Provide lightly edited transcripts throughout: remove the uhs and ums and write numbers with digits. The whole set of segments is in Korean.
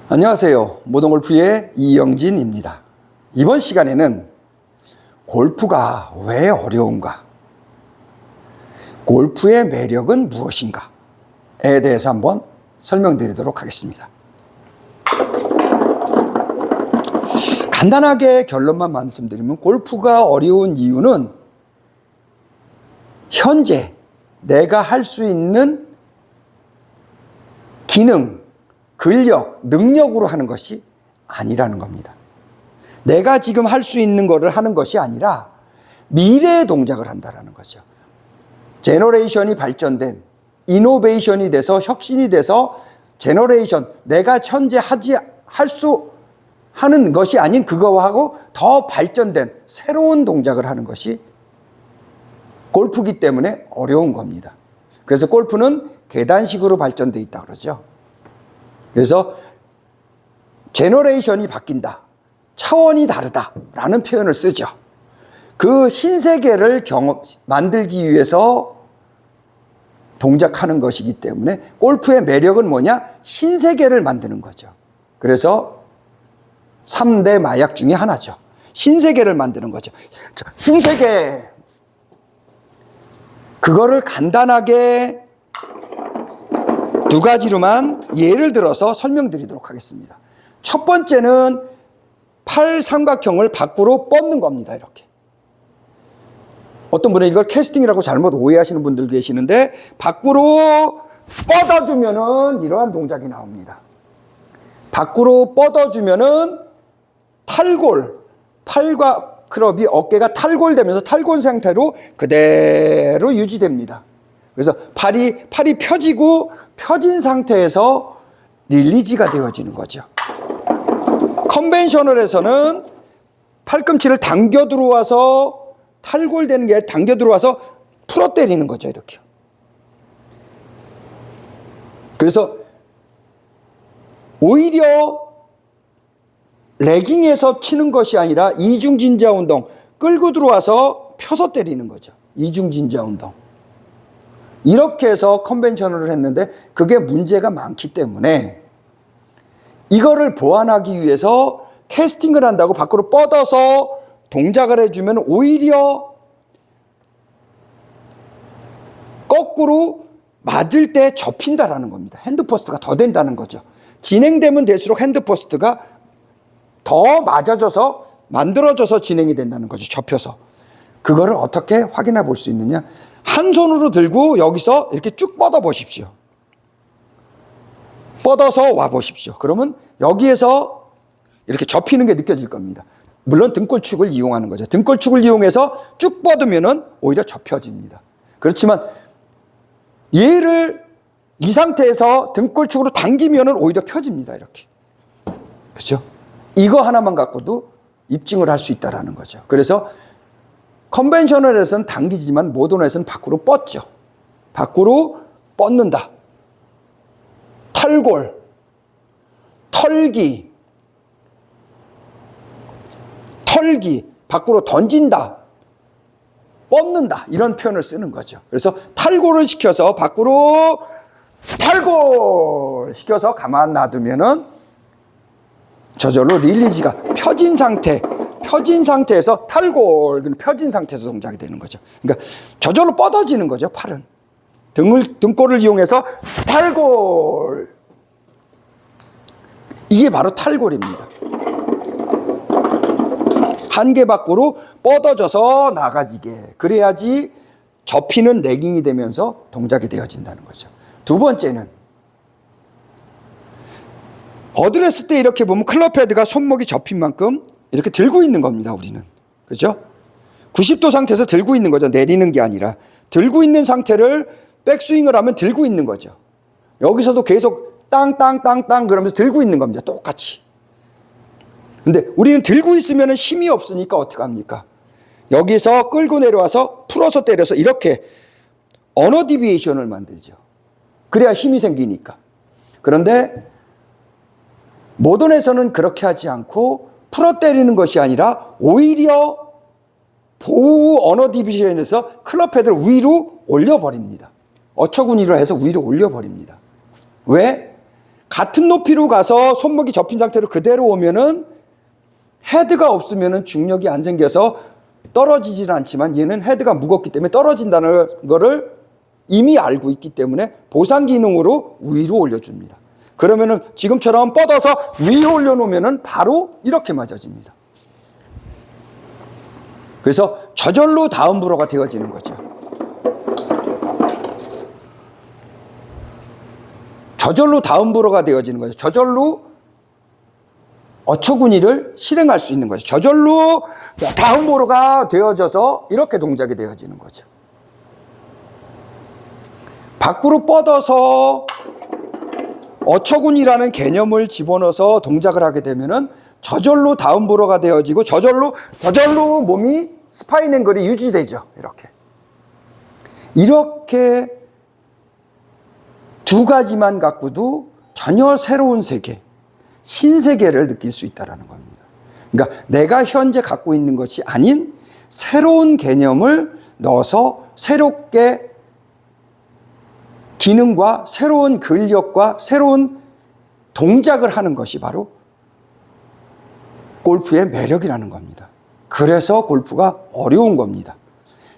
안녕하세요. 모던골프의 이영진입니다. 이번 시간에는 골프가 왜 어려운가? 골프의 매력은 무엇인가에 대해서 한번 설명드리도록 하겠습니다. 간단하게 결론만 말씀드리면 골프가 어려운 이유는 현재 내가 할 수 있는 기능, 근력, 능력으로 하는 것이 아니라는 겁니다. 내가 지금 할 수 있는 것을 하는 것이 아니라 미래의 동작을 한다는 거죠. 제너레이션이 발전된, 이노베이션이 돼서 혁신이 돼서 제너레이션, 내가 현재 할 수 하는 것이 아닌 그거하고 더 발전된 새로운 동작을 하는 것이 골프기 때문에 어려운 겁니다. 그래서 골프는 계단식으로 발전되어 있다 그러죠. 그래서 제너레이션이 바뀐다, 차원이 다르다라는 표현을 쓰죠. 그 신세계를 만들기 위해서 동작하는 것이기 때문에 골프의 매력은 뭐냐? 신세계를 만드는 거죠. 그래서 3대 마약 중에 하나죠. 신세계를 만드는 거죠. 신세계, 그거를 간단하게 두 가지로만 예를 들어서 설명드리도록 하겠습니다. 첫 번째는 팔 삼각형을 밖으로 뻗는 겁니다. 이렇게. 어떤 분은 이걸 캐스팅이라고 잘못 오해하시는 분들 계시는데, 밖으로 뻗어주면은 이러한 동작이 나옵니다. 밖으로 뻗어주면은 탈골, 팔과 클럽이 어깨가 탈골되면서 탈골 상태로 그대로 유지됩니다. 그래서 팔이 펴지고 펴진 상태에서 릴리즈가 되어지는 거죠. 컨벤셔널에서는 팔꿈치를 당겨 들어와서 탈골되는 게 당겨 들어와서 풀어 때리는 거죠. 이렇게. 그래서 오히려 레깅에서 치는 것이 아니라 이중진자 운동, 끌고 들어와서 펴서 때리는 거죠. 이중진자 운동. 이렇게 해서 컨벤셔널을 했는데 그게 문제가 많기 때문에 이거를 보완하기 위해서 캐스팅을 한다고 밖으로 뻗어서 동작을 해주면 오히려 거꾸로 맞을 때 접힌다라는 겁니다. 핸드포스트가 더 된다는 거죠. 진행되면 될수록 핸드포스트가 더 맞아져서 만들어져서 진행이 된다는 거죠. 접혀서. 그거를 어떻게 확인해 볼 수 있느냐? 한 손으로 들고 여기서 이렇게 쭉 뻗어 보십시오. 뻗어서 와 보십시오. 그러면 여기에서 이렇게 접히는 게 느껴질 겁니다. 물론 등골축을 이용하는 거죠. 등골축을 이용해서 쭉 뻗으면은 오히려 접혀집니다. 그렇지만 얘를 이 상태에서 등골축으로 당기면은 오히려 펴집니다. 이렇게. 그렇죠? 이거 하나만 갖고도 입증을 할 수 있다는 거죠. 그래서 컨벤셔널에서는 당기지만 모던에서는 밖으로 뻗죠. 밖으로 뻗는다. 탈골, 털기, 밖으로 던진다, 뻗는다, 이런 표현을 쓰는 거죠. 그래서 탈골을 시켜서 밖으로 탈골 시켜서 가만 놔두면은 저절로 릴리즈가 펴진 상태에서 탈골, 펴진 상태에서 동작이 되는 거죠. 그러니까 저절로 뻗어지는 거죠, 팔은. 등골을 이용해서 탈골. 이게 바로 탈골입니다. 한 개 밖으로 뻗어져서 나가지게. 그래야지 접히는 레깅이 되면서 동작이 되어진다는 거죠. 두 번째는 어드레스 때 이렇게 보면 클럽 헤드가 손목이 접힌 만큼 이렇게 들고 있는 겁니다, 우리는. 그죠? 90도 상태에서 들고 있는 거죠. 내리는 게 아니라. 들고 있는 상태를 백스윙을 하면 들고 있는 거죠. 여기서도 계속 땅땅땅땅 그러면서 들고 있는 겁니다. 똑같이. 근데 우리는 들고 있으면 힘이 없으니까 어떻게 합니까? 여기서 끌고 내려와서 풀어서 때려서 이렇게 언어 디비에이션을 만들죠. 그래야 힘이 생기니까. 그런데 모던에서는 그렇게 하지 않고 풀어 때리는 것이 아니라 오히려 보호 언어 디비전에서 클럽 헤드를 위로 올려버립니다. 어처구니로 해서 위로 올려버립니다. 왜? 같은 높이로 가서 손목이 접힌 상태로 그대로 오면은 헤드가 없으면은 중력이 안 생겨서 떨어지지는 않지만 얘는 헤드가 무겁기 때문에 떨어진다는 거를 이미 알고 있기 때문에 보상 기능으로 위로 올려줍니다. 그러면은 지금처럼 뻗어서 위로 올려놓으면은 바로 이렇게 맞아집니다. 그래서 저절로 다운브로가 되어지는 거죠. 저절로 다운브로가 되어지는 거죠. 저절로 어처구니를 실행할 수 있는 거죠. 저절로 다운브로가 되어져서 이렇게 동작이 되어지는 거죠. 밖으로 뻗어서 어처구니라는 개념을 집어넣어서 동작을 하게 되면은 저절로 다운브로가 되어지고 저절로 몸이 스파인 앵글이 유지되죠. 이렇게 두 가지만 갖고도 전혀 새로운 세계, 신세계를 느낄 수 있다는 겁니다. 그러니까 내가 현재 갖고 있는 것이 아닌 새로운 개념을 넣어서 새롭게 기능과 새로운 근력과 새로운 동작을 하는 것이 바로 골프의 매력이라는 겁니다. 그래서 골프가 어려운 겁니다.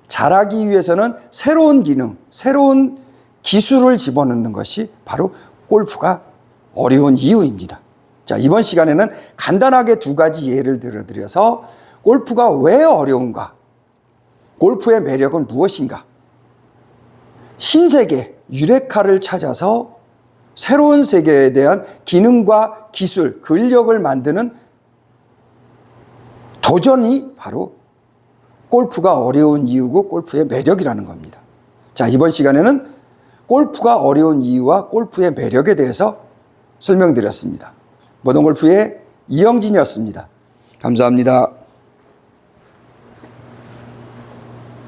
잘하기 위해서는 새로운 기능, 새로운 기술을 집어넣는 것이 바로 골프가 어려운 이유입니다. 자, 이번 시간에는 간단하게 두 가지 예를 들어드려서 골프가 왜 어려운가? 골프의 매력은 무엇인가? 신세계, 유레카를 찾아서 새로운 세계에 대한 기능과 기술, 근력을 만드는 도전이 바로 골프가 어려운 이유고 골프의 매력이라는 겁니다. 자, 이번 시간에는 골프가 어려운 이유와 골프의 매력에 대해서 설명드렸습니다. 모던골프의 이영진이었습니다. 감사합니다.